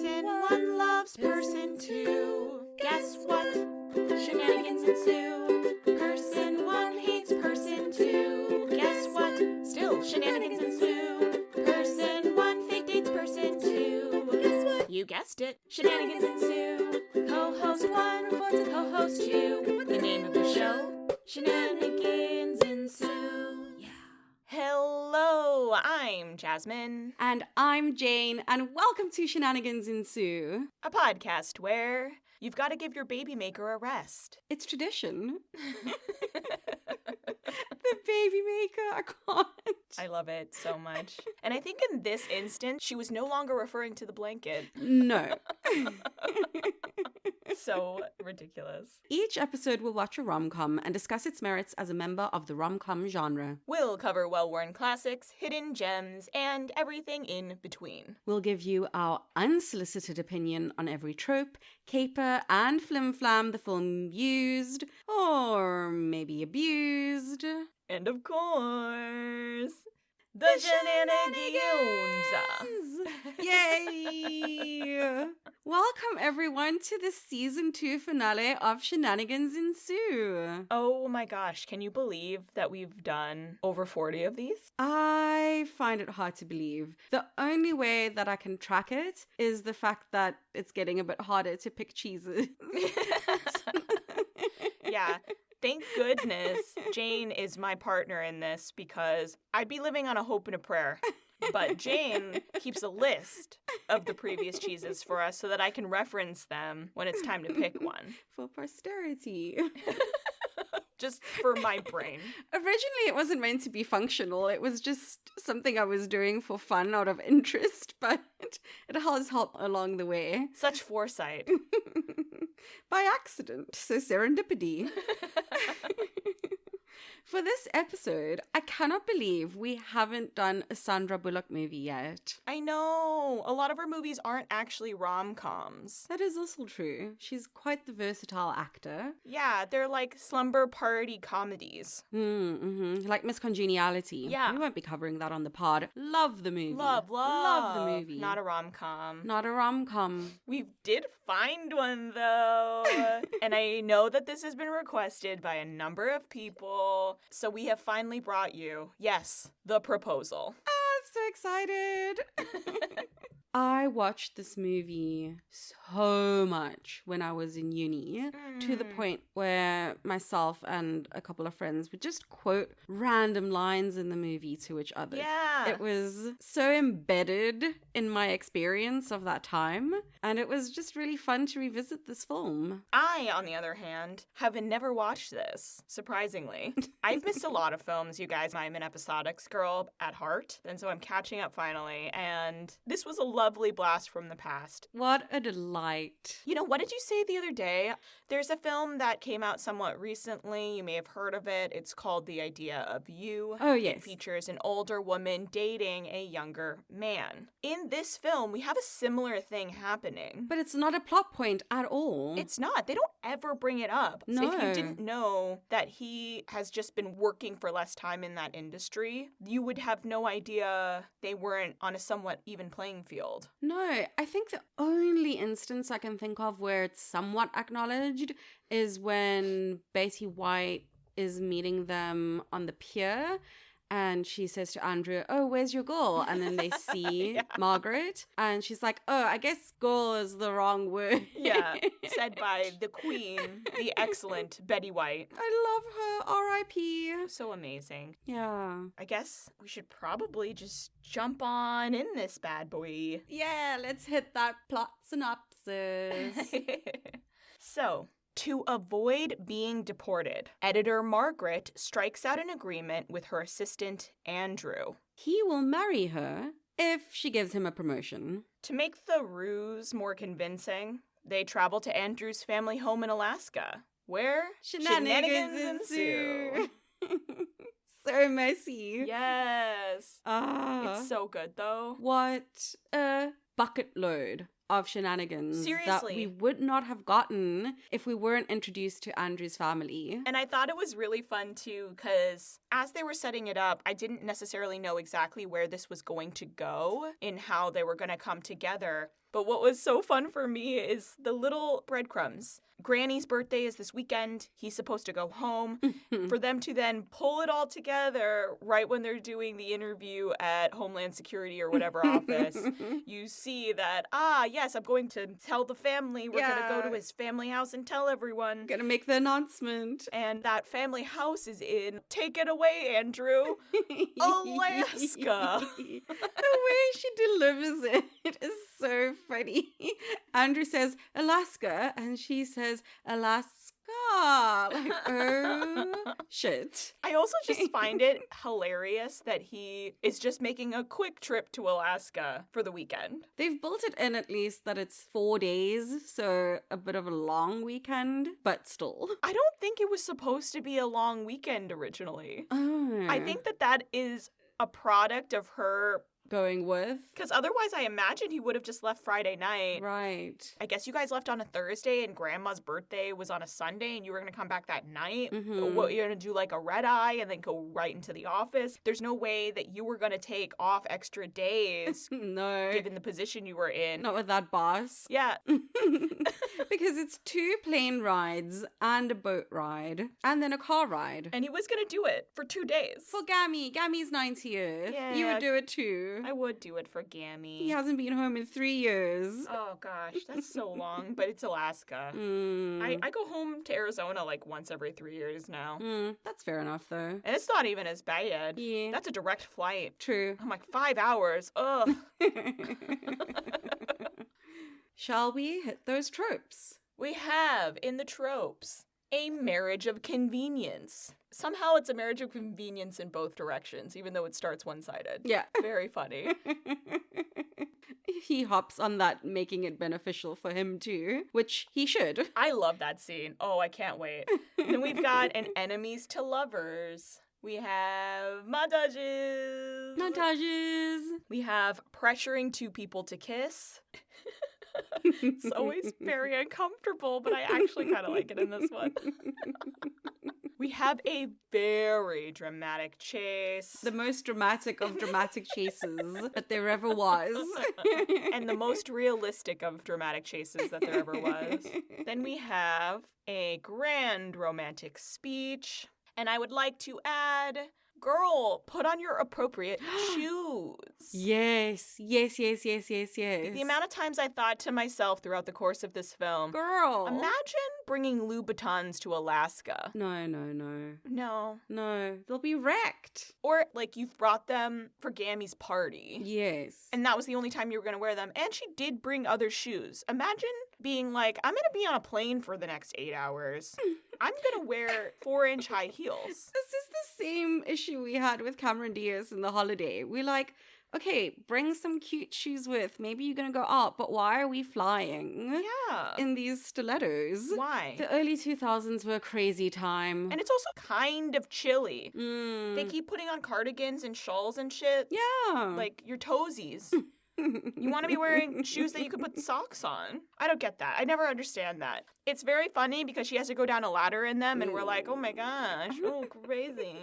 Person one loves person two. Guess what? Shenanigans ensue. Person one hates person two. Guess what? Still shenanigans ensue. Person one fake dates person two. Guess what? You guessed it. Shenanigans ensue. Co-host one reports to co-host two. The name of the show? Shenanigans ensue. Yeah. Hello, I'm Jasmine. And I'm Jane, and welcome to Shenanigans Ensue. A podcast where you've got to give your baby maker a rest. It's tradition. The baby maker, I can't. I love it so much. And I think in this instance, she was no longer referring to the blanket. No. So ridiculous. Each episode will watch a rom-com and discuss its merits as a member of the rom-com genre. We'll cover well-worn classics, hidden gems, and everything in between. We'll give you our unsolicited opinion on every trope, caper, and flim-flam the film used, or maybe abused. And of course, the Shenanigans! Yay! Welcome everyone to the season 2 finale of Shenanigans Ensue. Oh my gosh, can you believe that we've done over 40 of these? I find it hard to believe. The only way that I can track it is the fact that it's getting a bit harder to pick cheeses. Yeah. Thank goodness Jane is my partner in this, because I'd be living on a hope and a prayer. But Jane keeps a list of the previous cheeses for us so that I can reference them when it's time to pick one. For posterity. Just for my brain. Originally, it wasn't meant to be functional. It was just something I was doing for fun out of interest, but it has helped along the way. Such foresight. By accident, so serendipity. For this episode, I cannot believe we haven't done a Sandra Bullock movie yet. I know. A lot of her movies aren't actually rom-coms. That is also true. She's quite the versatile actor. Yeah, they're like slumber party comedies. Like Miss Congeniality. Yeah. We won't be covering that on the pod. Love the movie. Love the movie. Not a rom-com. Not a rom-com. We did find one, though. And I know that this has been requested by a number of people. So we have finally brought you, yes, The Proposal. I'm so excited. I watched this movie so much when I was in uni, to the point where myself and a couple of friends would just quote random lines in the movie to each other. Yeah. It was so embedded in my experience of that time, and it was just really fun to revisit this film. I, on the other hand, have never watched this, surprisingly. I've missed a lot of films, you guys. I'm an episodics girl at heart, and so I'm catching up finally, and this was a lovely blast from the past. What a delight. You know, what did you say the other day? There's a film that came out somewhat recently. You may have heard of it. It's called The Idea of You. Oh, yes. It features an older woman dating a younger man. In this film, we have a similar thing happening. But it's not a plot point at all. It's not. They don't ever bring it up. No. So if you didn't know that he has just been working for less time in that industry, you would have no idea they weren't on a somewhat even playing field. No, I think the only instance I can think of where it's somewhat acknowledged is when Betty White is meeting them on the pier, and she says to Andrew, "Oh, where's your goal?" And then they see Yeah. Margaret, and she's like, "Oh, I guess goal is the wrong word." Yeah, said by the queen, the excellent Betty White. I love her, R.I.P. So amazing. Yeah. I guess we should probably just jump on in this bad boy. Yeah, let's hit that plot synopsis. So, to avoid being deported, editor Margaret strikes out an agreement with her assistant, Andrew. He will marry her if she gives him a promotion. To make the ruse more convincing, they travel to Andrew's family home in Alaska, where Shenanigans ensue. So messy. Yes. It's so good, though. What a bucket load of shenanigans Seriously. that we would not have gotten if we weren't introduced to Andrew's family. And I thought it was really fun, too, because as they were setting it up, I didn't necessarily know exactly where this was going to go in how they were going to come together. But what was so fun for me is the little breadcrumbs. Granny's birthday is this weekend. He's supposed to go home. For them to then pull it all together right when they're doing the interview at Homeland Security or whatever office, you see that, yes, I'm going to tell the family. We're going to go to his family house and tell everyone. Gonna make the announcement. And that family house is in, take it away, Andrew, Alaska. The way she delivers it is so funny. Andrew says Alaska and she says Alaska. Like, oh shit. I also just find it hilarious that he is just making a quick trip to Alaska for the weekend. They've built it in at least that it's 4 days, so a bit of a long weekend, but still. I don't think it was supposed to be a long weekend originally. Oh. I think that is a product of her going with. Because otherwise I imagine he would have just left Friday night. Right. I guess you guys left on a Thursday and Grandma's birthday was on a Sunday and you were going to come back that night. Mm-hmm. What, you're going to do like a red eye and then go right into the office? There's no way that you were going to take off extra days. No. Given the position you were in. Not with that boss. Yeah. Because it's 2 plane rides and a boat ride and then a car ride. And he was going to do it for 2 days. For Gammy. Gammy's 90th. Yeah. You would do it too. I would do it for Gammy. He hasn't been home in 3 years. Oh gosh, that's so long, but it's Alaska. I go home to Arizona like once every 3 years now. That's fair enough though. And it's not even as bad. Yeah. That's a direct flight. True. I'm like 5 hours. Ugh. Shall we hit those tropes? We have in the tropes a marriage of convenience. Somehow it's a marriage of convenience in both directions, even though it starts one-sided. Yeah. Very funny. He hops on that, making it beneficial for him too, which he should. I love that scene. Oh, I can't wait. Then we've got an enemies to lovers. We have montages. We have pressuring 2 people to kiss. It's always very uncomfortable, but I actually kind of like it in this one. We have a very dramatic chase. The most dramatic of dramatic chases that there ever was. And the most realistic of dramatic chases that there ever was. Then we have a grand romantic speech. And I would like to add, girl, put on your appropriate shoes. Yes. The amount of times I thought to myself throughout the course of this film, girl, imagine bringing Louboutins to Alaska. No. They'll be wrecked. Or, like, you've brought them for Gammy's party. Yes. And that was the only time you were going to wear them. And she did bring other shoes. Imagine being like, I'm going to be on a plane for the next 8 hours. I'm going to wear 4-inch high heels. This is the same issue we had with Cameron Diaz in The Holiday. We're like, okay, bring some cute shoes with. Maybe you're going to go out, but why are we flying? Yeah. In these stilettos? Why? The early 2000s were a crazy time. And it's also kind of chilly. Mm. They keep putting on cardigans and shawls and shit. Yeah. Like your toesies. You want to be wearing shoes that you could put socks on. I don't get that. I never understand that. It's very funny because she has to go down a ladder in them and we're like, oh my gosh, oh crazy.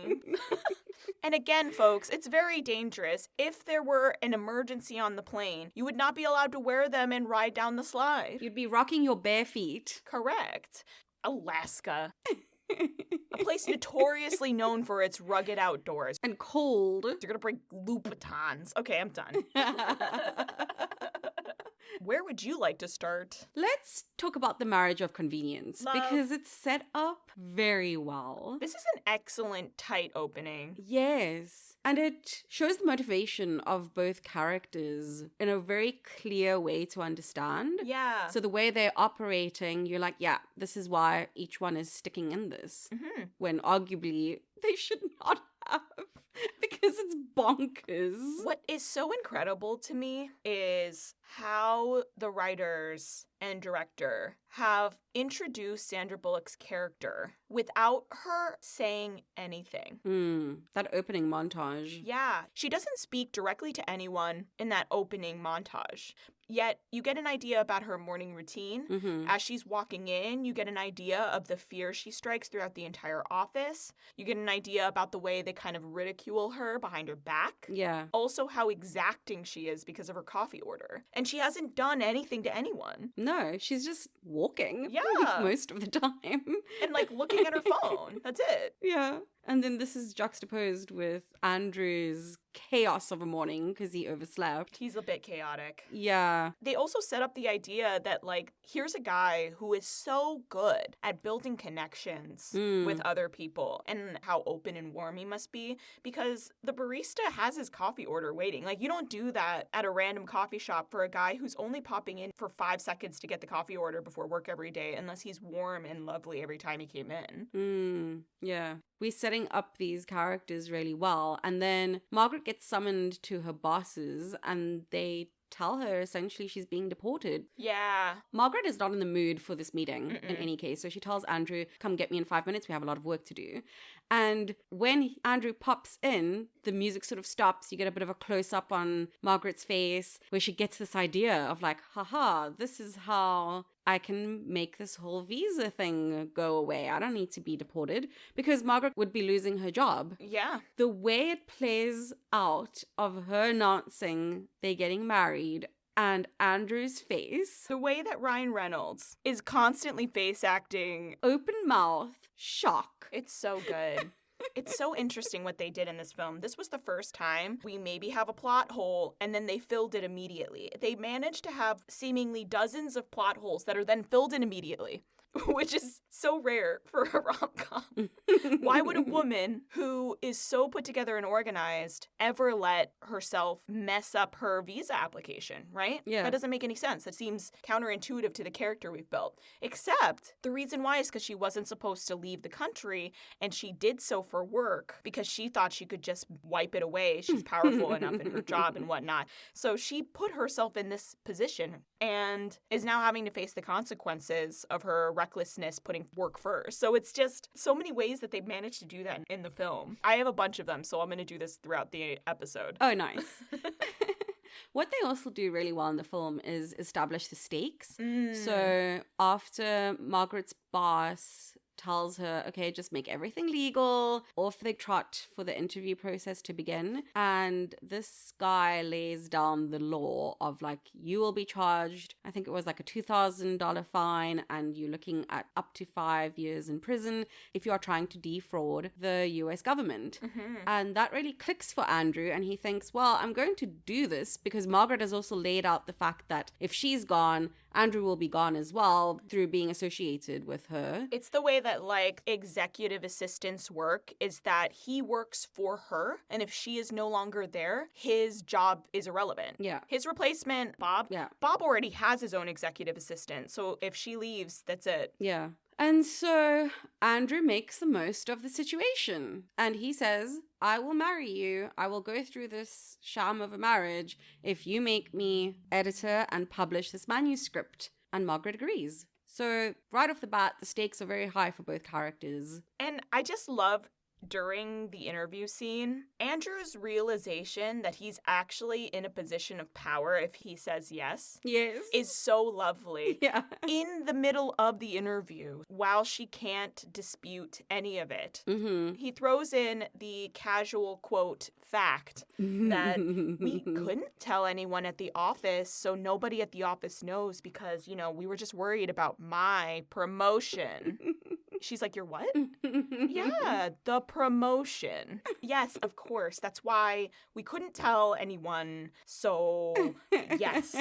And again, folks, it's very dangerous. If there were an emergency on the plane, you would not be allowed to wear them and ride down the slide. You'd be rocking your bare feet. Correct. Alaska. A place notoriously known for its rugged outdoors. And cold. You're gonna bring Louboutins. Okay, I'm done. Where would you like to start? Let's talk about the marriage of convenience. Love. Because it's set up very well. This is an excellent, tight opening. Yes. And it shows the motivation of both characters in a very clear way to understand. Yeah. So the way they're operating, you're like, yeah, this is why each one is sticking in this. Mm-hmm. When arguably they should not have. Because it's bonkers. What is so incredible to me is how the writers and director have introduced Sandra Bullock's character without her saying anything. That opening montage. Yeah, she doesn't speak directly to anyone in that opening montage. Yet you get an idea about her morning routine. Mm-hmm. As she's walking in, you get an idea of the fear she strikes throughout the entire office. You get an idea about the way they kind of ridicule her behind her back. Yeah. Also how exacting she is because of her coffee order. And she hasn't done anything to anyone. No, she's just walking. Yeah. Most of the time. And like looking at her phone. That's it. Yeah. And then this is juxtaposed with Andrew's chaos of a morning because he overslept. He's a bit chaotic. Yeah. They also set up the idea that, like, here's a guy who is so good at building connections with other people and how open and warm he must be because the barista has his coffee order waiting. Like, you don't do that at a random coffee shop for a guy who's only popping in for 5 seconds to get the coffee order before work every day unless he's warm and lovely every time he came in. Yeah. We're setting up these characters really well. And then Margaret gets summoned to her bosses and they tell her essentially she's being deported. Yeah. Margaret is not in the mood for this meeting in any case. So she tells Andrew, come get me in 5 minutes. We have a lot of work to do. And when Andrew pops in, the music sort of stops. You get a bit of a close up on Margaret's face where she gets this idea of like, haha, this is how I can make this whole visa thing go away. I don't need to be deported because Margaret would be losing her job. Yeah. The way it plays out of her announcing they're getting married and Andrew's face. The way that Ryan Reynolds is constantly face acting. Open mouth, shock. It's so good. It's so interesting what they did in this film. This was the first time we maybe have a plot hole and then they filled it immediately. They managed to have seemingly dozens of plot holes that are then filled in immediately, which is so rare for a rom-com. Why would a woman who is so put together and organized ever let herself mess up her visa application, right? Yeah. That doesn't make any sense. That seems counterintuitive to the character we've built. Except the reason why is because she wasn't supposed to leave the country and she did so for work because she thought she could just wipe it away. She's powerful enough in her job and whatnot. So she put herself in this position and is now having to face the consequences of her recklessness putting work first. So it's just so many ways that they've managed to do that in the film. I have a bunch of them, so I'm going to do this throughout the episode. Oh, nice. What they also do really well in the film is establish the stakes. So after Margaret's boss tells her, okay, just make everything legal, off they trot for the interview process to begin. And this guy lays down the law of like, you will be charged, I think it was like a $2,000 fine, and you're looking at up to 5 years in prison if you are trying to defraud the US government. And that really clicks for Andrew, and he thinks, well, I'm going to do this because Margaret has also laid out the fact that if she's gone, Andrew will be gone as well through being associated with her. It's the way that like executive assistants work is that he works for her, and if she is no longer there, his job is irrelevant. Yeah. His replacement, Bob, Bob already has his own executive assistant, so if she leaves, that's it. Yeah. And so Andrew makes the most of the situation. And he says, I will marry you. I will go through this sham of a marriage if you make me editor and publish this manuscript. And Margaret agrees. So right off the bat, the stakes are very high for both characters. And I just love during the interview scene, Andrew's realization that he's actually in a position of power if he says yes is so lovely. Yeah. In the middle of the interview, while she can't dispute any of it, he throws in the casual quote fact that we couldn't tell anyone at the office, so nobody at the office knows because, you know, we were just worried about my promotion. She's like, your what? Yeah, the promotion. Yes, of course. That's why we couldn't tell anyone. So, yes,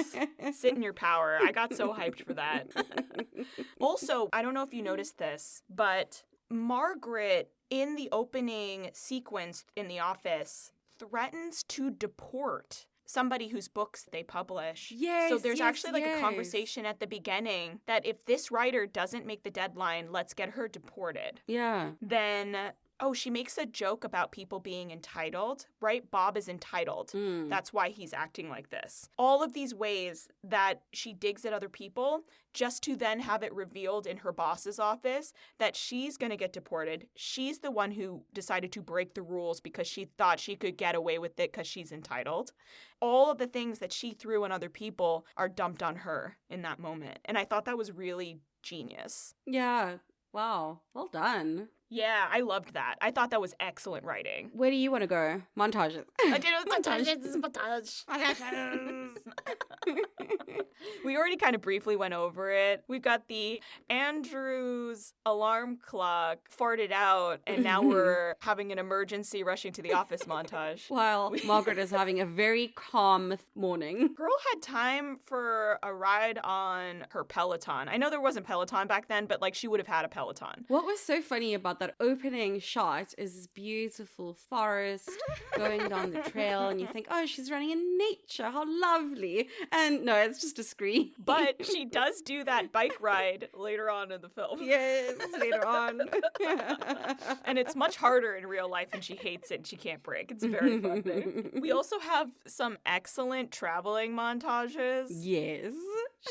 sit in your power. I got so hyped for that. Also, I don't know if you noticed this, but Margaret, in the opening sequence in the office, threatens to deport somebody whose books they publish. Yes, so there's yes, actually like yes. a conversation at the beginning that if this writer doesn't make the deadline, let's get her deported. Yeah. Then Oh, she makes a joke about people being entitled, right? Bob is entitled. That's why he's acting like this. All of these ways that she digs at other people just to then have it revealed in her boss's office that she's going to get deported. She's the one who decided to break the rules because she thought she could get away with it because she's entitled. All of the things that she threw on other people are dumped on her in that moment. And I thought that was really genius. Yeah. Wow. Well done. Yeah, I loved that. I thought that was excellent writing. Where do you want to go? Montages. I did montage. We already kind of briefly went over it. We've got the Andrew's alarm clock farted out, and now we're having an emergency rushing to the office montage. While Margaret is having a very calm morning. Girl had time for a ride on her Peloton. I know there wasn't Peloton back then, but like she would have had a Peloton. What was so funny about that opening shot is this beautiful forest going down the trail, and you think, oh, she's running in nature, how lovely. And no, it's just a screen. But she does do that bike ride later on in the film. Yes, later on. And it's much harder in real life, and she hates it and she can't break. It's very fun. We also have some excellent traveling montages. Yes.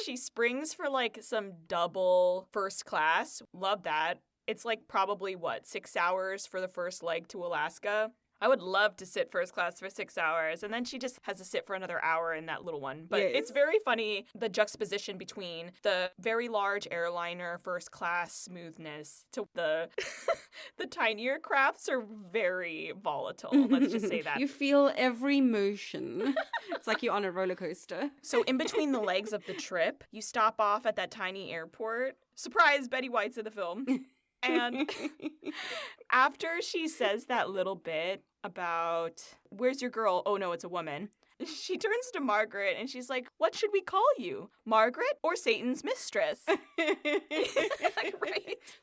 She springs for like some double first class. Love that. It's like probably, 6 hours for the first leg to Alaska? I would love to sit first class for 6 hours, and then she just has to sit for another hour in that little one. But It's very funny, the juxtaposition between the very large airliner first class smoothness to the the tinier crafts are very volatile. Let's just say that. You feel every motion. It's like you're on a roller coaster. So in between the legs of the trip, you stop off at that tiny airport. Surprise, Betty White's in the film. And after she says that little bit about, where's your girl? Oh, no, it's a woman. She turns to Margaret and she's like, what should we call you? Margaret or Satan's mistress? Right?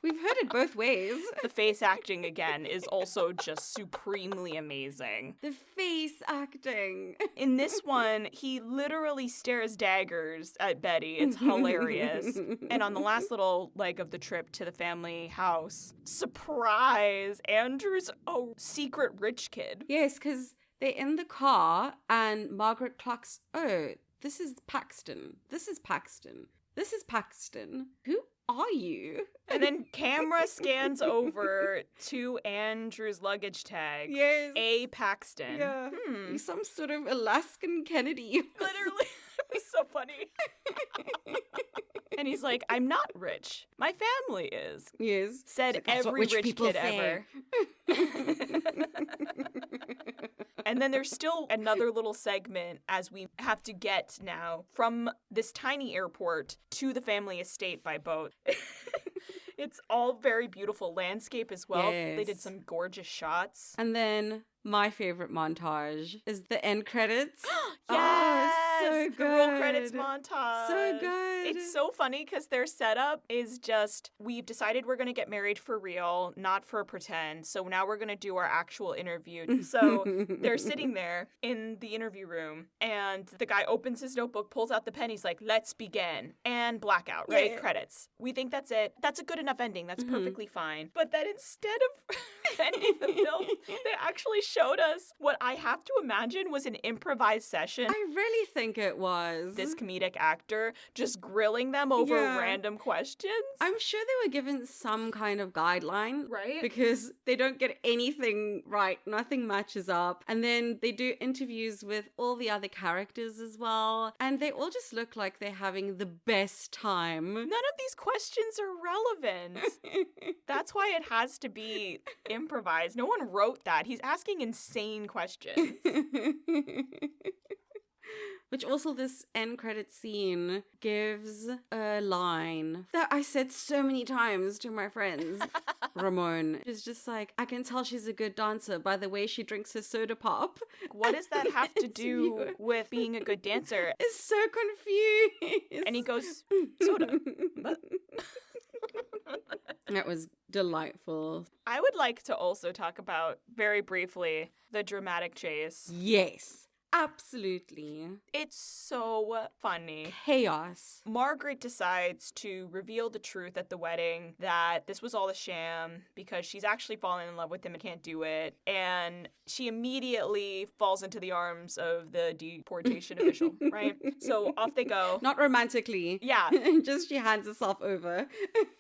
We've heard it both ways. The face acting, again, is also just supremely amazing. The face acting. In this one, he literally stares daggers at Betty. It's hilarious. And on the last little leg of the trip to the family house, surprise, Andrew's a secret rich kid. Yes, because they're in the car and Margaret clocks, oh, this is Paxton. This is Paxton. This is Paxton. Who are you? And then camera scans over to Andrew's luggage tag. Yes. A. Paxton. Yeah. He's some sort of Alaskan Kennedy. Literally. It was so funny. And he's like, I'm not rich. My family is. Yes. Said like, every rich kid ever. And then there's still another little segment as we have to get now from this tiny airport to the family estate by boat. It's all very beautiful landscape as well. Yes. They did some gorgeous shots. And then my favorite montage is the end credits. Yes! Oh, so good. The roll credits montage. So good. It's so funny because their setup is just, we've decided we're going to get married for real, not for pretend. So now we're going to do our actual interview. So they're sitting there in the interview room and the guy opens his notebook, pulls out the pen. He's like, let's begin. And blackout, right? Yeah. Credits. We think that's it. That's a good enough ending. That's perfectly fine. But then instead of ending the film, they actually showed us what I have to imagine was an improvised session. I really think it was. This comedic actor just grilling them over random questions. I'm sure they were given some kind of guideline. Right? Because they don't get anything right. Nothing matches up. And then they do interviews with all the other characters as well. And they all just look like they're having the best time. None of these questions are relevant. That's why it has to be improvised. No one wrote that. He's asking insane questions. Which also this end credit scene gives a line that I said so many times to my friends. Ramon is just like, I can tell she's a good dancer by the way she drinks her soda pop. What does that have to do with being a good dancer? Is so confused. And he goes, soda. That was delightful. I would like to also talk about, very briefly, the dramatic chase. Yes. Absolutely. It's so funny. Chaos. Margaret decides to reveal the truth at the wedding that this was all a sham because she's actually fallen in love with him and can't do it. And she immediately falls into the arms of the deportation official, right? So off they go. Not romantically. Yeah. Just she hands herself over.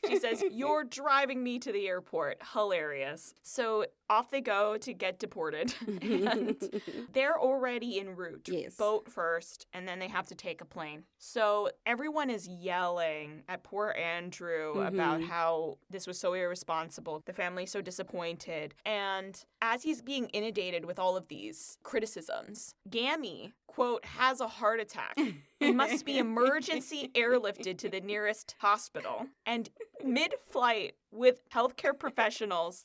She says, "You're driving me to the airport." Hilarious. So off they go to get deported. And they're already en route. Yes. Boat first, and then they have to take a plane. So everyone is yelling at poor Andrew about how this was so irresponsible. The family's so disappointed. And as he's being inundated with all of these criticisms, Gammy, quote, has a heart attack and must be emergency airlifted to the nearest hospital. And mid-flight with healthcare professionals,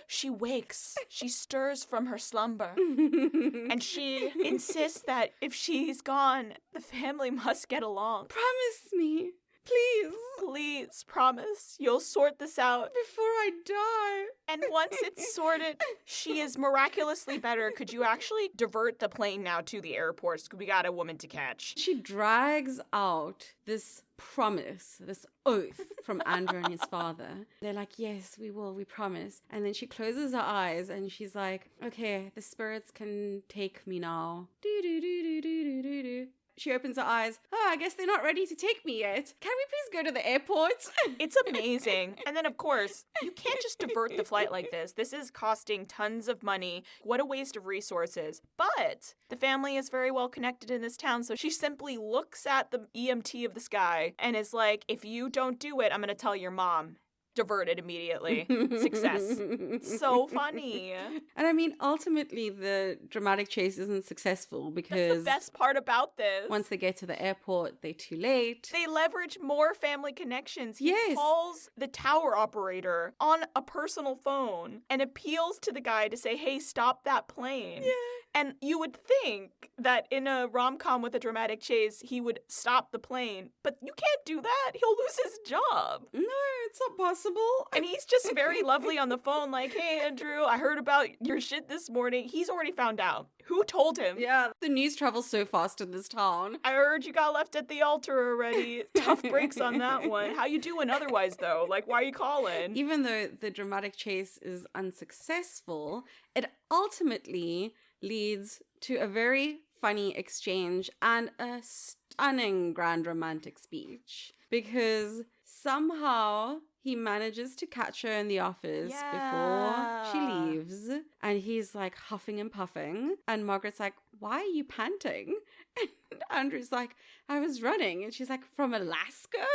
she wakes. She stirs from her slumber. And she insists that if she's gone, the family must get along. Promise me, please. Please, promise, you'll sort this out. Before I die. And once it's sorted, she is miraculously better. Could you actually divert the plane now to the airport? We got a woman to catch. She drags out this promise, this oath from Andrew and his father. They're like, yes, we will, we promise. And then she closes her eyes and she's like, okay, the spirits can take me now. Do do do do do do do do. She opens her eyes. Oh, I guess they're not ready to take me yet. Can we please go to the airport? It's amazing. And then, of course, you can't just divert the flight like this. This is costing tons of money. What a waste of resources. But the family is very well connected in this town, so she simply looks at the EMT of the sky and is like, if you don't do it, I'm going to tell your mom. Diverted immediately. Success. So funny. And I mean, ultimately, the dramatic chase isn't successful because That's the best part about this. once they get to the airport, they're too late. They leverage more family connections. He Yes. calls the tower operator on a personal phone and appeals to the guy to say, hey, stop that plane. Yeah. And you would think that in a rom-com with a dramatic chase, he would stop the plane. But you can't do that. He'll lose his job. No, it's not possible. And he's just very lovely on the phone, like, hey, Andrew, I heard about your shit this morning. He's already found out. Who told him? Yeah, the news travels so fast in this town. I heard you got left at the altar already. Tough breaks on that one. How you doing otherwise, though? Like, why are you calling? Even though the dramatic chase is unsuccessful, it ultimately leads to a very funny exchange and a stunning grand romantic speech. Because somehow he manages to catch her in the office before she leaves. And he's like huffing and puffing. And Margaret's like, why are you panting? And Andrew's like, I was running. And she's like, from Alaska?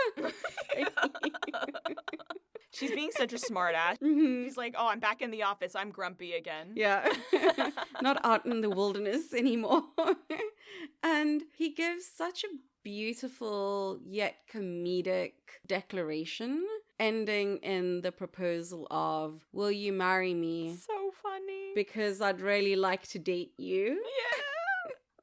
She's being such a smartass. She's like, oh, I'm back in the office. I'm grumpy again. Yeah. Not out in the wilderness anymore. And he gives such a beautiful yet comedic declaration, ending in the proposal of, will you marry me? So funny. Because I'd really like to date you. Yeah.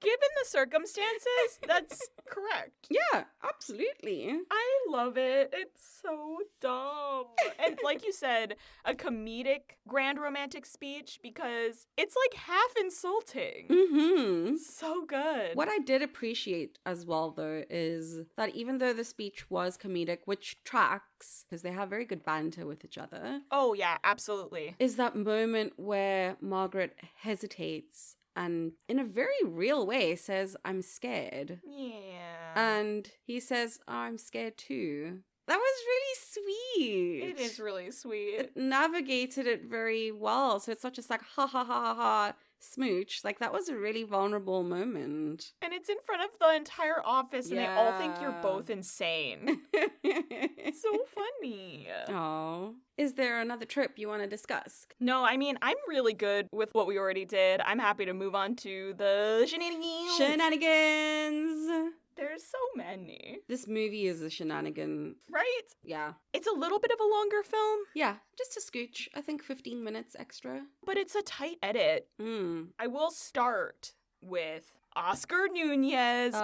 Given the circumstances, that's correct. Yeah, absolutely. I love it. It's so dumb. And like you said, a comedic grand romantic speech because it's like half insulting. Mm-hmm. So good. What I did appreciate as well, though, is that even though the speech was comedic, which tracks, because they have very good banter with each other. Oh, yeah, absolutely. Is that moment where Margaret hesitates and in a very real way says, I'm scared. Yeah. And he says, oh, I'm scared too. That was really sweet. It is really sweet. It navigated it very well. So it's not just like, ha ha ha ha ha, smooch. Like, that was a really vulnerable moment. And it's in front of the entire office and they all think you're both insane. It's so funny. Oh. Is there another trope you want to discuss? No, I mean, I'm really good with what we already did. I'm happy to move on to the shenanigans. Shenanigans! There's so many. This movie is a shenanigan. Right? Yeah. It's a little bit of a longer film. Yeah, just a scooch. I think 15 minutes extra. But it's a tight edit. I will start with Oscar Nunez.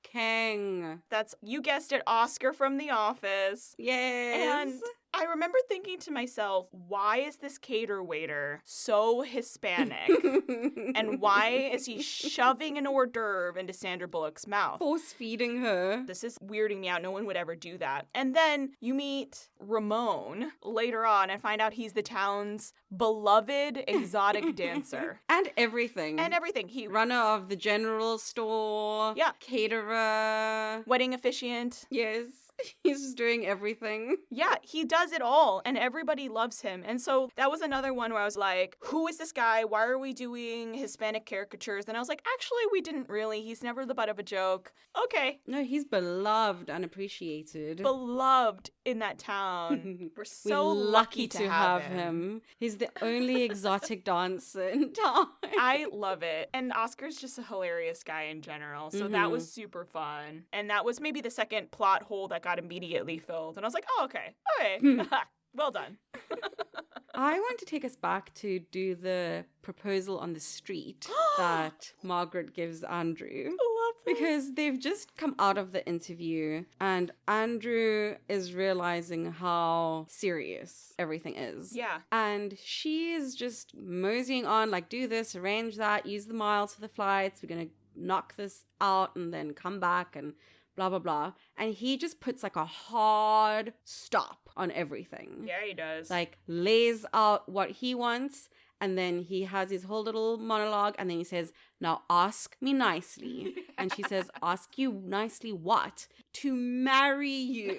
King. That's, you guessed it, Oscar from The Office. Yes. And I remember thinking to myself, why is this cater waiter so Hispanic? And why is he shoving an hors d'oeuvre into Sandra Bullock's mouth? Force feeding her. This is weirding me out. No one would ever do that. And then you meet Ramon later on and find out he's the town's beloved exotic dancer. And everything. And everything. He Runner of the general store. Yeah. Caterer. Wedding officiant. Yes. He's just doing everything. Yeah, he does it all, and everybody loves him. And so that was another one where I was like, who is this guy? Why are we doing Hispanic caricatures? And I was like, actually, we didn't really. He's never the butt of a joke. Okay. No, he's beloved and appreciated. Beloved in that town. We're so lucky to have him. He's the only exotic dancer in town. I love it. And Oscar's just a hilarious guy in general. So that was super fun. And that was maybe the second plot hole that got immediately filled. And I was like, oh, okay. Well done. I want to take us back to do the proposal on the street that Margaret gives Andrew. I love that. Because they've just come out of the interview and Andrew is realizing how serious everything is. Yeah. And she is just moseying on, like, do this, arrange that, use the miles for the flights. We're going to knock this out and then come back and blah, blah, blah. And he just puts like a hard stop on everything. Yeah, he does. Like, lays out what he wants. And then he has his whole little monologue. And then he says, now ask me nicely. And she says, ask you nicely what? To marry you.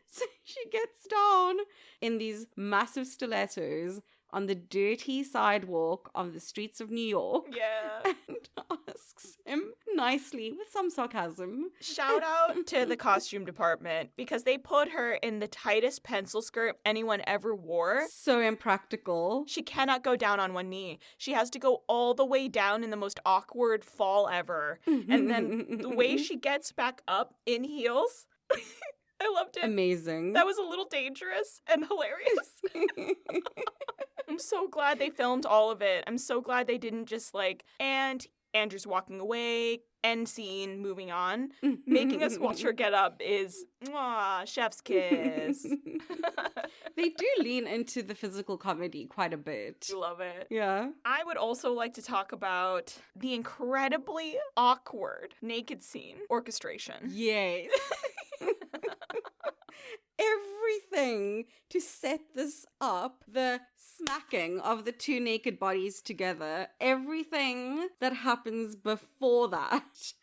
So she gets down in these massive stilettos on the dirty sidewalk of the streets of New York. Yeah. And asks him nicely with some sarcasm. Shout out to the costume department because they put her in the tightest pencil skirt anyone ever wore. So impractical. She cannot go down on one knee. She has to go all the way down in the most awkward fall ever. And then the way she gets back up in heels, I loved it. Amazing. That was a little dangerous and hilarious. I'm so glad they filmed all of it. I'm so glad they didn't just and Andrew's walking away, end scene, moving on. Making us watch her get up is, chef's kiss. They do lean into the physical comedy quite a bit. Love it. Yeah. I would also like to talk about the incredibly awkward naked scene orchestration. Yes. Everything to set this up, the smacking of the two naked bodies together, everything that happens before that is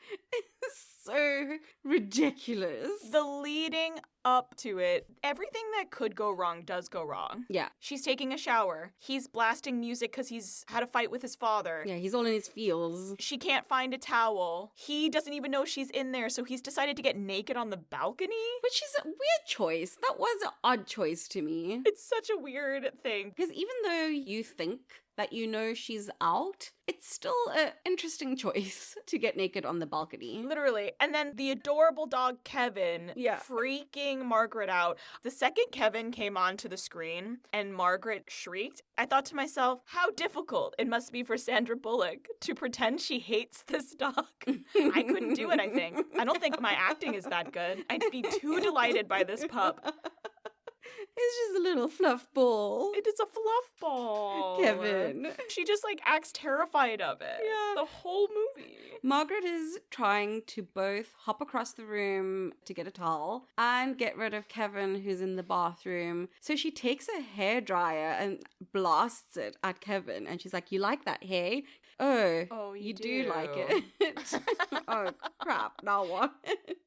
so ridiculous. The leading up to it, everything that could go wrong does go wrong. Yeah. She's taking a shower. He's blasting music because he's had a fight with his father. Yeah, he's all in his feels. She can't find a towel. He doesn't even know she's in there, so he's decided to get naked on the balcony. Which is a weird choice. That was an odd choice to me. It's such a weird thing. Because even though you think that you know she's out, it's still an interesting choice to get naked on the balcony. Literally. And then the adorable dog Kevin freaking Margaret out. The second Kevin came onto the screen and Margaret shrieked, I thought to myself, how difficult it must be for Sandra Bullock to pretend she hates this dog. I couldn't do it, I think. I don't think my acting is that good. I'd be too delighted by this pup. It's just a little fluff ball. It is a fluff ball. Kevin. She just acts terrified of it. Yeah. The whole movie. Margaret is trying to both hop across the room to get a towel and get rid of Kevin who's in the bathroom. So she takes a hairdryer and blasts it at Kevin. And she's like, you like that hair? Oh, you do like it. Oh, crap. Now what?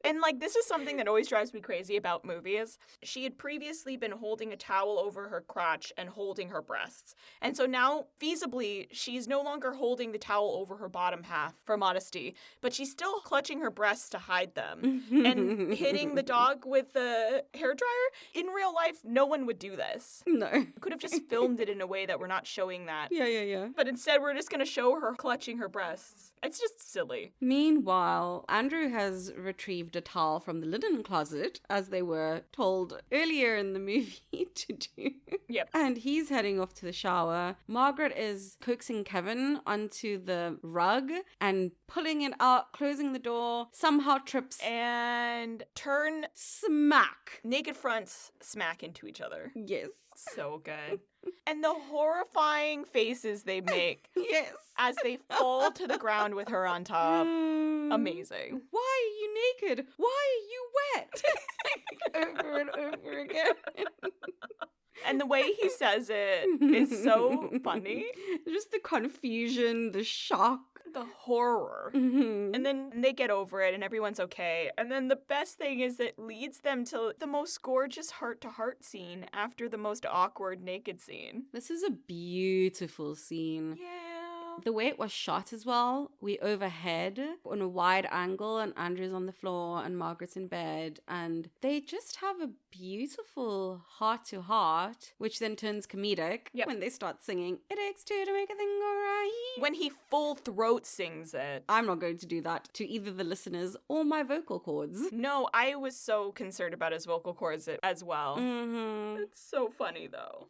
And this is something that always drives me crazy about movies. She had previously been holding a towel over her crotch and holding her breasts. And so now, feasibly, she's no longer holding the towel over her bottom half for modesty, but she's still clutching her breasts to hide them and hitting the dog with the hairdryer. In real life, no one would do this. No. You could have just filmed it in a way that we're not showing that. Yeah. But instead, we're just going to show her clutching her breasts. It's just silly. Meanwhile, Andrew has retrieved retrieved a towel from the linen closet, as they were told earlier in the movie to do. Yep. And he's heading off to the shower. Margaret is coaxing Kevin onto the rug and pulling it out, closing the door, somehow trips And turn smack. naked fronts smack into each other. Yes. So good. And the horrifying faces they make Yes. as they fall to the ground with her on top. Amazing. Why are you naked? Why are you wet? Over and over again. And the way he says it is so funny. Just the confusion, the shock. The horror. Mm-hmm. And then they get over it and everyone's okay. And then the best thing is it leads them to the most gorgeous heart-to-heart scene after the most awkward naked scene. This is a beautiful scene. Yeah. The way it was shot as well, we overhead on a wide angle and Andrew's on the floor and Margaret's in bed, and they just have a beautiful heart-to-heart, which then turns comedic when they start singing, "It takes two to make a thing go right." When he full throat sings it. I'm not going to do that to either the listeners or my vocal cords. No, I was so concerned about his vocal cords as well. Mm-hmm. It's so funny though.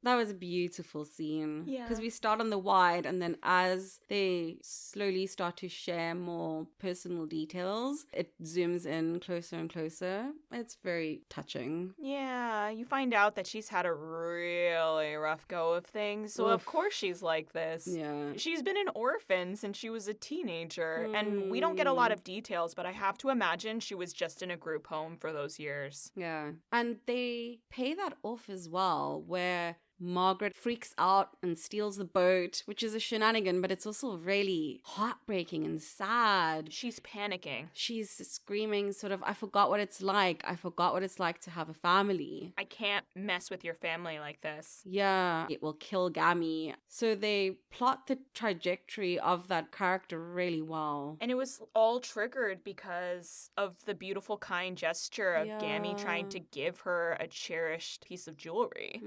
That was a beautiful scene. Yeah. Because we start on the wide, and then as they slowly start to share more personal details, it zooms in closer and closer. It's very touching. Yeah, you find out that she's had a really rough go of things, so of course she's like this. Yeah. She's been an orphan since she was a teenager, and we don't get a lot of details, but I have to imagine she was just in a group home for those years. Yeah. And they pay that off as well, where Margaret freaks out and steals the boat, which is a shenanigan, but it's also really heartbreaking and sad. She's panicking. She's screaming sort of, I forgot what it's like. I forgot what it's like to have a family. I can't mess with your family like this. Yeah, it will kill Gammy. So they plot the trajectory of that character really well. And it was all triggered because of the beautiful, kind gesture of Gammy trying to give her a cherished piece of jewelry.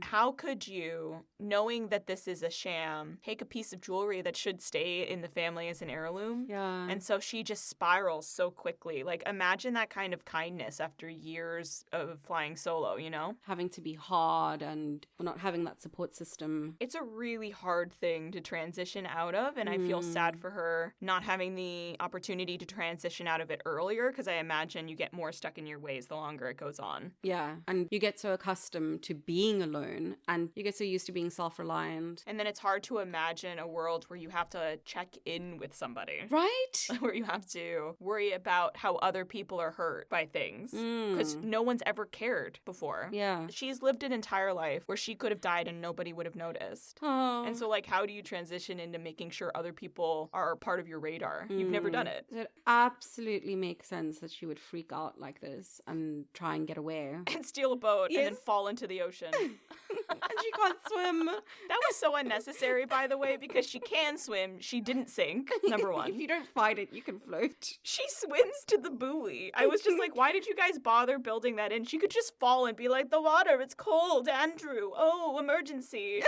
How could you, knowing that this is a sham, take a piece of jewelry that should stay in the family as an heirloom? Yeah. And so she just spirals so quickly. Like, imagine that kind of kindness after years of flying solo, you know? Having to be hard and not having that support system. It's a really hard thing to transition out of, and I feel sad for her not having the opportunity to transition out of it earlier, because I imagine you get more stuck in your ways the longer it goes on. Yeah, and you get so accustomed to being alone, and you get so used to being self-reliant. And then it's hard to imagine a world where you have to check in with somebody. Right? Where you have to worry about how other people are hurt by things. Because no one's ever cared before. Yeah. She's lived an entire life where she could have died and nobody would have noticed. Oh. And so, like, how do you transition into making sure other people are part of your radar? You've never done it. It absolutely makes sense that she would freak out like this and try and get away. And steal a boat and then fall into the ocean. And she can't swim. That was so unnecessary, by the way, because she can swim. She didn't sink, number one. If you don't fight it, you can float. She swims to the buoy. I was just like, why did you guys bother building that in? She could just fall and be like, the water, it's cold, Andrew. Oh, emergency.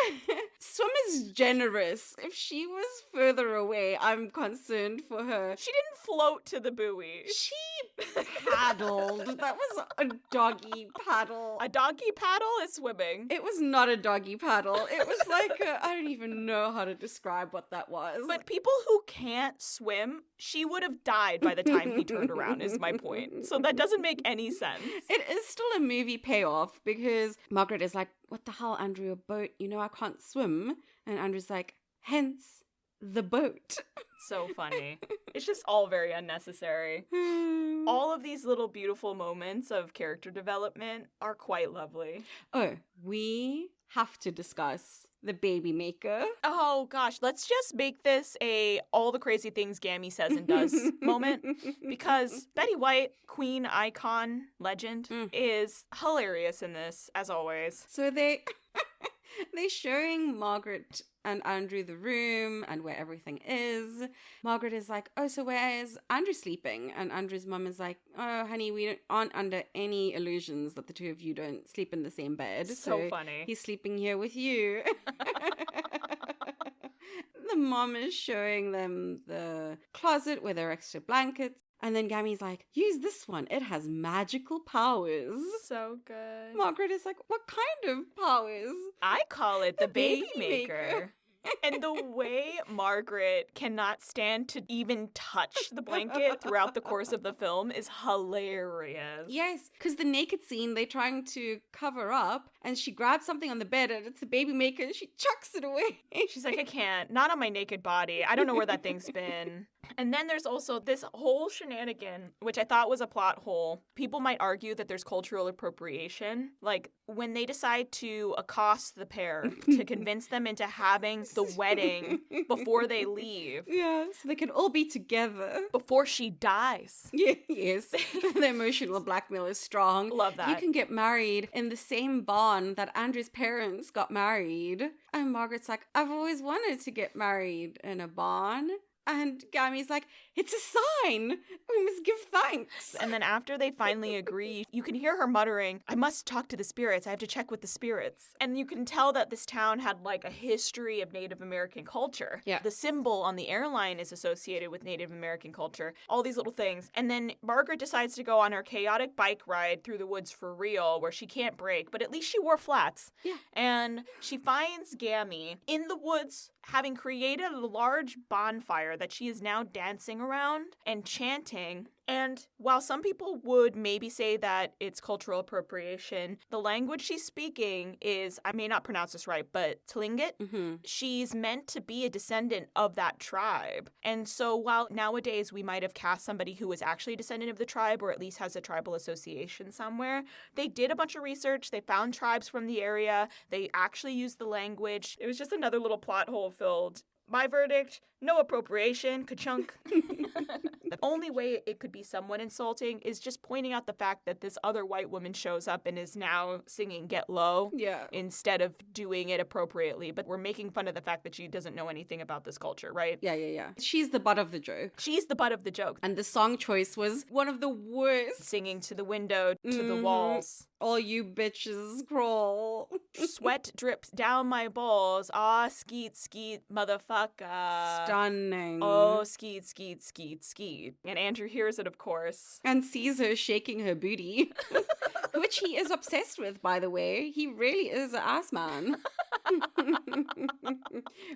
Swim is generous. If she was further away, I'm concerned for her. She didn't float to the buoy. She paddled. That was a doggy paddle. A doggy paddle is swimming. It was not a doggy paddle. It was like I don't even know how to describe what that was. But people who can't swim, she would have died by the time he turned around, is my point. So that doesn't make any sense. It is still a movie payoff because Margaret is like, what the hell, Andrew, a boat? You know I can't swim. And Andrew's like, hence the boat. So funny. It's just all very unnecessary. All of these little beautiful moments of character development are quite lovely. Oh, we have to discuss the baby maker. Oh gosh, let's just make this a all the crazy things Gammy says and does moment, because Betty White, queen, icon, legend, is hilarious in this, as always. So they're showing Margaret and Andrew the room and where everything is. Margaret is like, oh, so where is Andrew sleeping? And Andrew's mum is like, oh, honey, we aren't under any illusions that the two of you don't sleep in the same bed. So funny. He's sleeping here with you. The mom is showing them the closet with their extra blankets. And then Gammy's like, use this one. It has magical powers. So good. Margaret is like, what kind of powers? I call it the baby baby maker. maker. And the way Margaret cannot stand to even touch the blanket throughout the course of the film is hilarious. Yes, because the naked scene, they're trying to cover up, and she grabs something on the bed, and it's the baby maker, and she chucks it away. She's like, I can't. Not on my naked body. I don't know where that thing's been. And then there's also this whole shenanigan, which I thought was a plot hole. People might argue that there's cultural appropriation. Like, when they decide to accost the pair to convince them into having the wedding before they leave. Yeah, so they can all be together. Before she dies. Yeah, yes. The emotional blackmail is strong. Love that. You can get married in the same barn that Andrew's parents got married. And Margaret's like, I've always wanted to get married in a barn. And Gammy's like, it's a sign. We must give thanks. And then after they finally agree, you can hear her muttering, I must talk to the spirits. I have to check with the spirits. And you can tell that this town had like a history of Native American culture. Yeah. The symbol on the airline is associated with Native American culture. All these little things. And then Margaret decides to go on her chaotic bike ride through the woods for real, where she can't brake, but at least she wore flats. Yeah. And she finds Gammy in the woods, having created a large bonfire that she is now dancing around and chanting. And while some people would maybe say that it's cultural appropriation, the language she's speaking is, I may not pronounce this right, but Tlingit. Mm-hmm. She's meant to be a descendant of that tribe. And so while nowadays we might have cast somebody who was actually a descendant of the tribe or at least has a tribal association somewhere, they did a bunch of research. They found tribes from the area. They actually used the language. It was just another little plot hole filled. My verdict, no appropriation, ka-chunk. The only way it could be somewhat insulting is just pointing out the fact that this other white woman shows up and is now singing Get Low Yeah. instead of doing it appropriately. But we're making fun of the fact that she doesn't know anything about this culture, right? Yeah. She's the butt of the joke. She's the butt of the joke. And the song choice was one of the worst. Singing to the window, to the walls. All you bitches crawl. Sweat drips down my balls. Ah, skeet, skeet, motherfucker. Stunning. Oh, skeet, skeet, skeet, skeet. And Andrew hears it, of course. And sees her shaking her booty. Which he is obsessed with, by the way. He really is an ass man.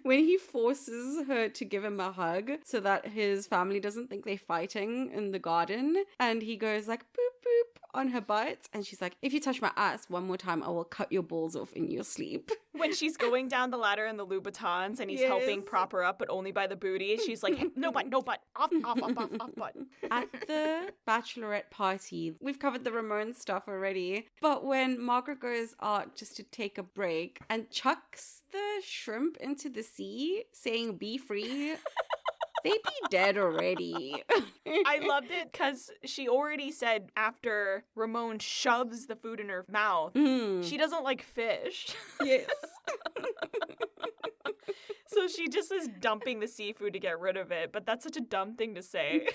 When he forces her to give him a hug so that his family doesn't think they're fighting in the garden. And he goes like, boop, boop on her butt. And she's like, if you touch my ass one more time, I will cut your balls off in your sleep. When she's going down the ladder in the Louboutins and he's helping prop her up, but only by the booty, she's like, hey, no butt, off butt. At the bachelorette party, we've covered the Ramones stuff already, but when Margaret goes out just to take a break and chucks the shrimp into the sea, saying, be free, they'd be dead already. I loved it because she already said after Ramon shoves the food in her mouth, she doesn't like fish. Yes. So she just is dumping the seafood to get rid of it, but that's such a dumb thing to say.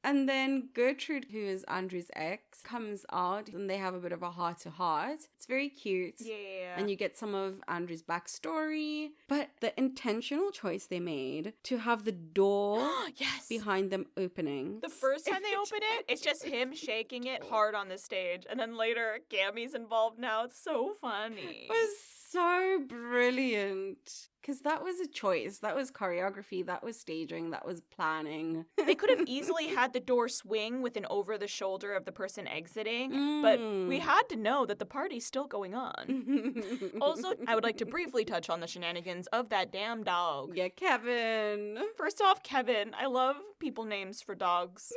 And then Gertrude, who is Andrew's ex, comes out and they have a bit of a heart-to-heart. It's very cute. Yeah. And you get some of Andrew's backstory. But the intentional choice they made to have the door yes. behind them opening. The first time they open it, it's just him shaking it hard on the stage. And then later, Gammy's involved now. It's so funny. It was so brilliant. Because that was a choice. That was choreography. That was staging. That was planning. They could have easily had the door swing with an over the shoulder of the person exiting, but we had to know that the party's still going on. Also, I would like to briefly touch on the shenanigans of that damn dog. Yeah, Kevin. First off, Kevin. I love people names for dogs.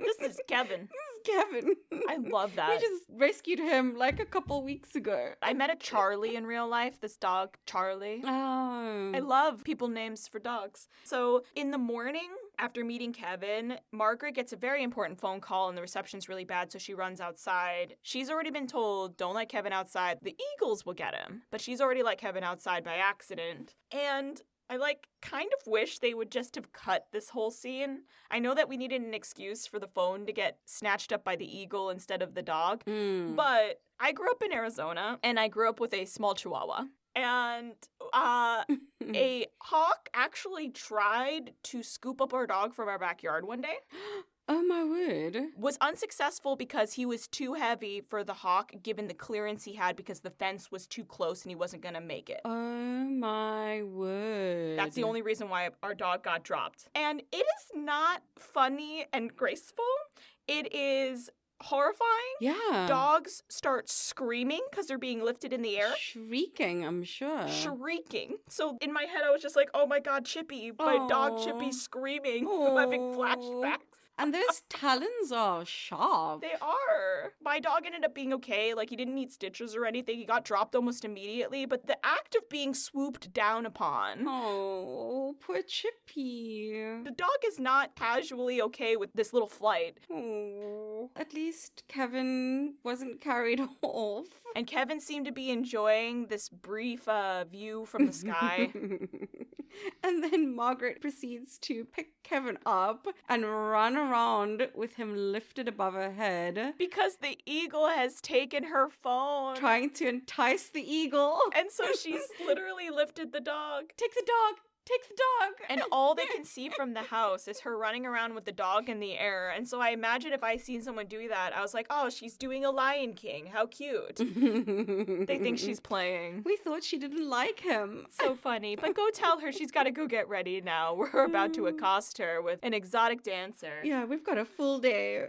This is Kevin. Kevin. I love that. We just rescued him like a couple weeks ago. I met a Charlie in real life, this dog, Charlie. Oh. I love people names for dogs. So in the morning, after meeting Kevin, Margaret gets a very important phone call and the reception's really bad, so she runs outside. She's already been told, don't let Kevin outside. The Eagles will get him. But she's already let Kevin outside by accident. And I kind of wish they would just have cut this whole scene. I know that we needed an excuse for the phone to get snatched up by the eagle instead of the dog, but I grew up in Arizona and I grew up with a small chihuahua. And a hawk actually tried to scoop up our dog from our backyard one day. Oh my word. Was unsuccessful because he was too heavy for the hawk given the clearance he had because the fence was too close and he wasn't going to make it. Oh my word. That's the only reason why our dog got dropped. And it is not funny and graceful. It is horrifying. Yeah. Dogs start screaming because they're being lifted in the air. Shrieking, I'm sure. Shrieking. So in my head, I was just like, oh my God, Chippy. My dog Chippy screaming. I'm having flashbacks. And those talons are sharp. They are. My dog ended up being okay. Like, he didn't need stitches or anything. He got dropped almost immediately. But the act of being swooped down upon. Oh, poor Chippy. The dog is not casually okay with this little flight. Oh, at least Kevin wasn't carried off. And Kevin seemed to be enjoying this brief view from the sky. And then Margaret proceeds to pick Kevin up and run around with him lifted above her head. Because the eagle has taken her phone. Trying to entice the eagle. And so she's literally lifted the dog. Take the dog. Take the dog. And all they can see from the house is her running around with the dog in the air. And so I imagine if I seen someone doing that, I was like, oh, she's doing a Lion King. How cute. They think she's playing. We thought she didn't like him. So funny. But go tell her she's got to go get ready now. We're about to accost her with an exotic dancer. Yeah, we've got a full day.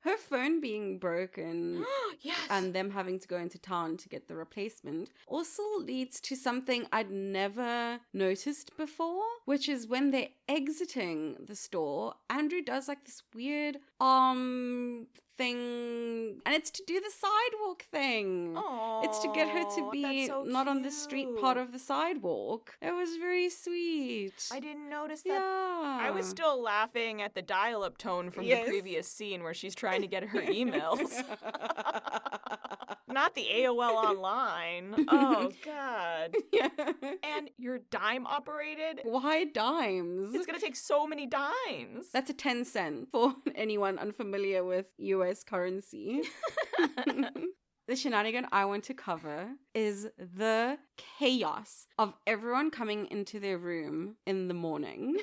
Her phone being broken Yes. and them having to go into town to get the replacement also leads to something I'd never noticed before, which is when they're exiting the store, Andrew does like this weird thing, and it's to do the sidewalk thing. Aww, it's to get her to be so not on the street cute. part of the sidewalk. It was very sweet. I didn't notice that. Yeah. I was still laughing at the dial-up tone from the previous scene where she's trying to get her emails. Not the AOL online. Oh, God. Yeah. And you're dime operated? Why dimes? It's going to take so many dimes. That's a 10 cent for anyone unfamiliar with US currency. The shenanigan I want to cover is the chaos of everyone coming into their room in the morning.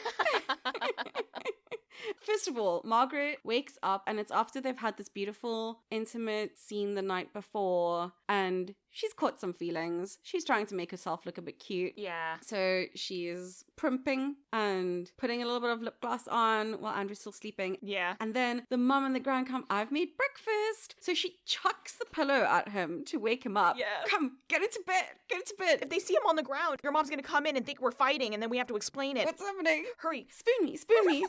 First of all, Margaret wakes up and it's after they've had this beautiful, intimate scene the night before and she's caught some feelings. She's trying to make herself look a bit cute. Yeah. So she's primping and putting a little bit of lip gloss on while Andrew's still sleeping. Yeah. And then the mum and the gran come, I've made breakfast. So she chucks the pillow at him to wake him up. Yeah. Come, get into bed. Get into bed. If they see him on the ground, your mom's going to come in and think we're fighting and then we have to explain it. What's happening? Hurry. Spoon me, spoon me.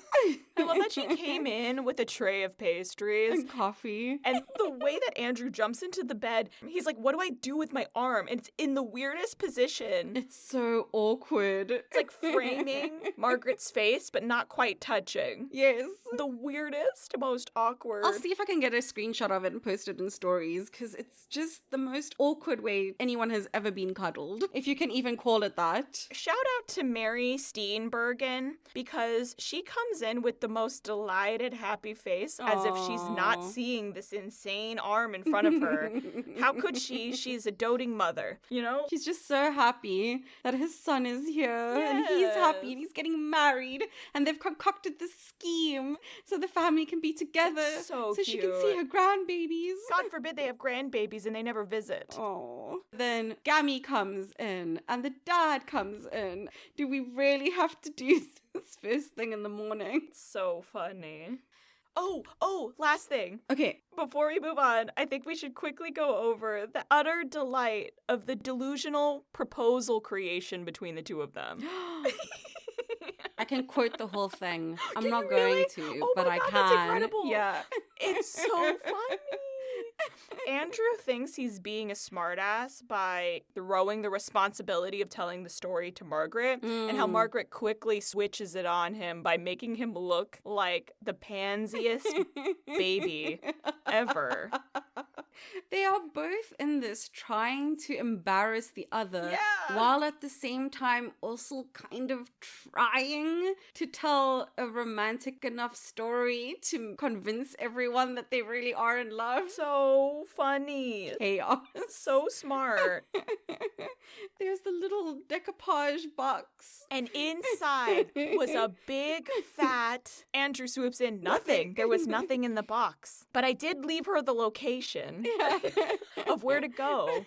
I love that she came in with a tray of pastries. And coffee. And the way that Andrew jumps into the bed, he's like, what do I do with my arm? And it's in the weirdest position. It's so awkward. It's like framing Margaret's face, but not quite touching. Yes. The weirdest, most awkward. I'll see if I can get a screenshot of it and post it in stories, because it's just the most awkward way anyone has ever been cuddled, if you can even call it that. Shout out to Mary Steenburgen, because she comes in with the most delighted, happy face, as if she's not Aw. seeing this insane arm in front of her. How could she? She's a doting mother, you know? She's just so happy that his son is here and he's happy and Yes. he's getting married and they've concocted this scheme so the family can be together It's so she can see cute. her grandbabies. God forbid they have grandbabies and they never visit. Oh. Then Gammy comes in and the dad comes in. Do we really have to do this first thing in the morning? It's so funny. Oh, last thing. Okay. Before we move on, I think we should quickly go over the utter delight of the delusional proposal creation between the two of them. I can quote the whole thing. I'm Can not you going really? to, Oh but my I God, can. that's incredible. Yeah. It's so funny. Andrew thinks he's being a smartass by throwing the responsibility of telling the story to Margaret, and how Margaret quickly switches it on him by making him look like the pansiest baby ever. They are both in this trying to embarrass the other Yeah. while at the same time also kind of trying to tell a romantic enough story to convince everyone that they really are in love. So funny. Chaos. So smart. There's the little decoupage box. And inside was a big, fat Andrew swoops in. Nothing. There was nothing in the box. But I did leave her the location of where to go.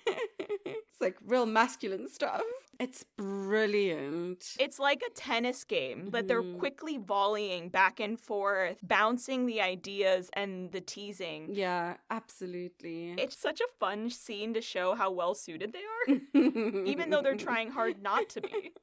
It's like real masculine stuff. It's brilliant. It's like a tennis game that they're quickly volleying back and forth, bouncing the ideas and the teasing. Yeah, absolutely. It's such a fun scene to show how well suited they are, even though they're trying hard not to be.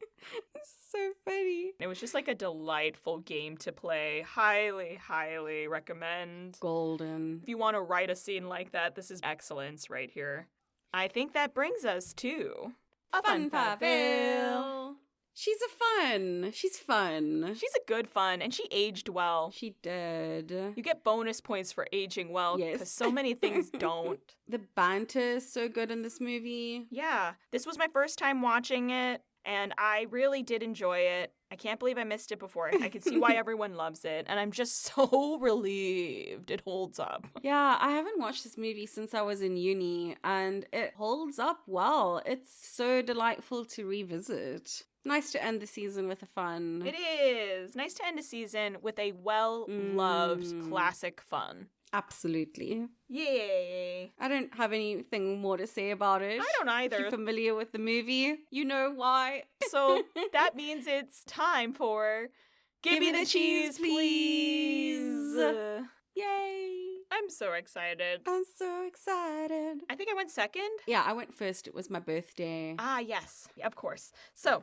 It's so funny. It was just like a delightful game to play. Highly, highly recommend. Golden. If you want to write a scene like that, this is excellence right here. I think that brings us to a Fun Faville. She's fun. She's fun. She's a good fun, and she aged well. She did. You get bonus points for aging well, Yes. because so many things don't. The banter is so good in this movie. Yeah, this was my first time watching it, and I really did enjoy it. I can't believe I missed it before. I can see why everyone loves it, and I'm just so relieved it holds up. Yeah, I haven't watched this movie since I was in uni, and it holds up well. It's so delightful to revisit. Nice to end the season with a fun. It is. Nice to end a season with a well-loved classic fun. Absolutely. Yay. I don't have anything more to say about it. I don't If either. you're familiar with the movie, you know why. So that means it's time for Give Me the Cheese, Please. Yay. I'm so excited. I'm so excited. I think I went second. Yeah, I went first. It was my birthday. Ah, yes. Of course. So,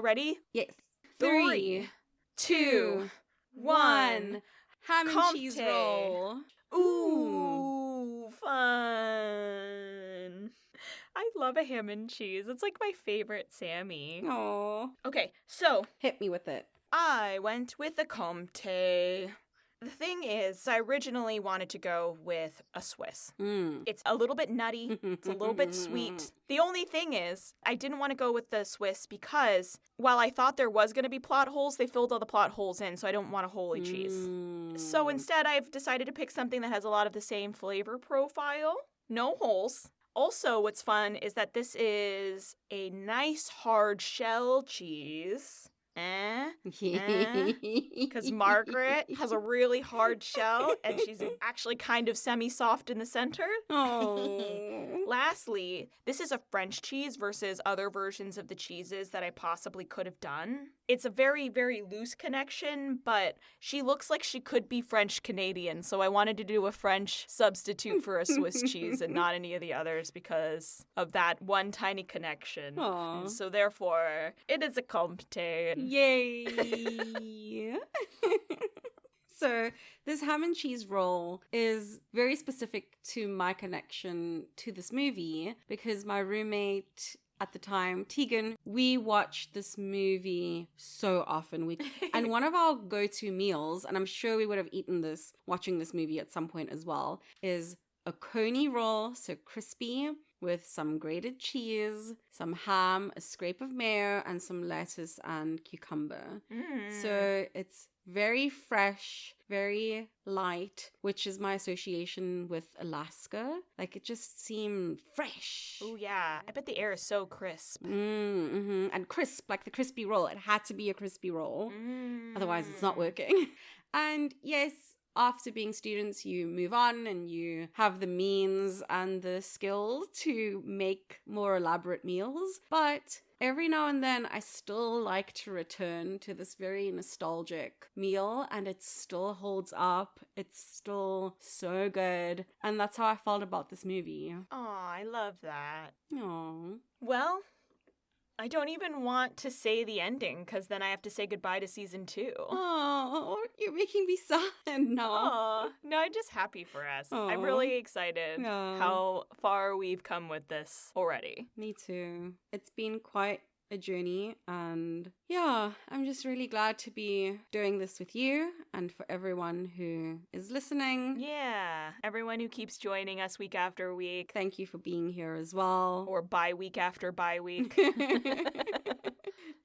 ready? Yes. 3, 2, 1. Ham and cheese Comté. roll. Ooh, fun. I love a ham and cheese. It's like my favorite Sammy. Aw. Okay, so Hit me with it. I went with the Comté. The thing is, I originally wanted to go with a Swiss. It's a little bit nutty. It's a little bit sweet. The only thing is, I didn't want to go with the Swiss because while I thought there was going to be plot holes, they filled all the plot holes in, so I don't want a holy cheese. So instead, I've decided to pick something that has a lot of the same flavor profile. No holes. Also, what's fun is that this is a nice hard shell cheese. Because Margaret has a really hard shell and she's actually kind of semi-soft in the center. Oh. Lastly, this is a French cheese versus other versions of the cheeses that I possibly could have done. It's a very, very loose connection, but she looks like she could be French-Canadian, so I wanted to do a French substitute for a Swiss cheese and not any of the others because of that one tiny connection. Aw. And so therefore, it is a Comté. Yay. So this ham and cheese roll is very specific to my connection to this movie because my roommate at the time, Tegan, we watched this movie so often. And one of our go-to meals, and I'm sure we would have eaten this watching this movie at some point as well, is a coney roll, so crispy, with some grated cheese, some ham, a scrape of mayo, and some lettuce and cucumber. So it's very fresh, very light, which is my association with Alaska. Like, it just seemed fresh. Oh, yeah. I bet the air is so crisp. And crisp, like the crispy roll. It had to be a crispy roll. Otherwise, it's not working. And yes, after being students, you move on and you have the means and the skills to make more elaborate meals. But every now and then, I still like to return to this very nostalgic meal, and it still holds up. It's still so good. And that's how I felt about this movie. Aw, I love that. Aww. Well, I don't even want to say the ending because then I have to say goodbye to season 2. Oh, you're making me sad now. Aw, no, I'm just happy for us. I'm Aw. really excited Yeah. how far we've come with this already. Me too. It's been quite a journey. And yeah, I'm just really glad to be doing this with you and for everyone who is listening. Yeah, everyone who keeps joining us week after week. Thank you for being here as well. Or bi-week after bi-week.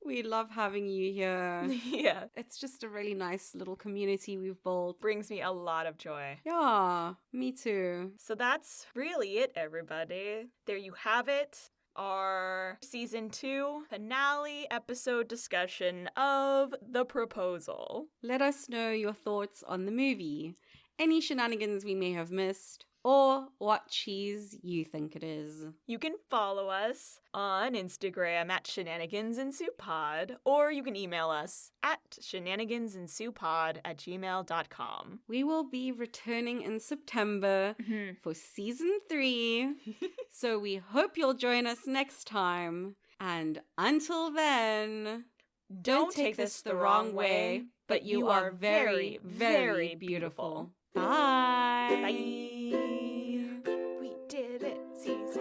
We love having you here. Yeah. It's just a really nice little community we've built. Brings me a lot of joy. Yeah, me too. So that's really it, everybody. There you have it. Our season 2 finale episode discussion of The Proposal. Let us know your thoughts on the movie, any shenanigans we may have missed, or what cheese you think it is. You can follow us on Instagram at shenanigansensoupod, or you can email us at shenanigansensoupod@gmail.com. We will be returning in September for season 3, so we hope you'll join us next time. And until then, Don't take this the wrong way, but you are very, very beautiful. Bye. Bye. We did it. Season 2.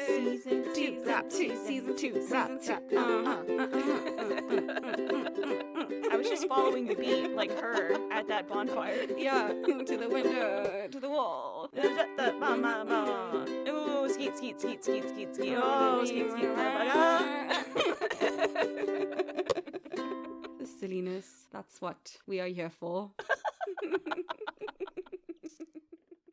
Season 2. Season 2. I was just following the beat like her at that bonfire. Yeah, to the window, to the wall. Ooh, skeet, skeet, skeet, skeet, skeet, skeet. Oh, skeet, skeet, The silliness, that's what we are here for.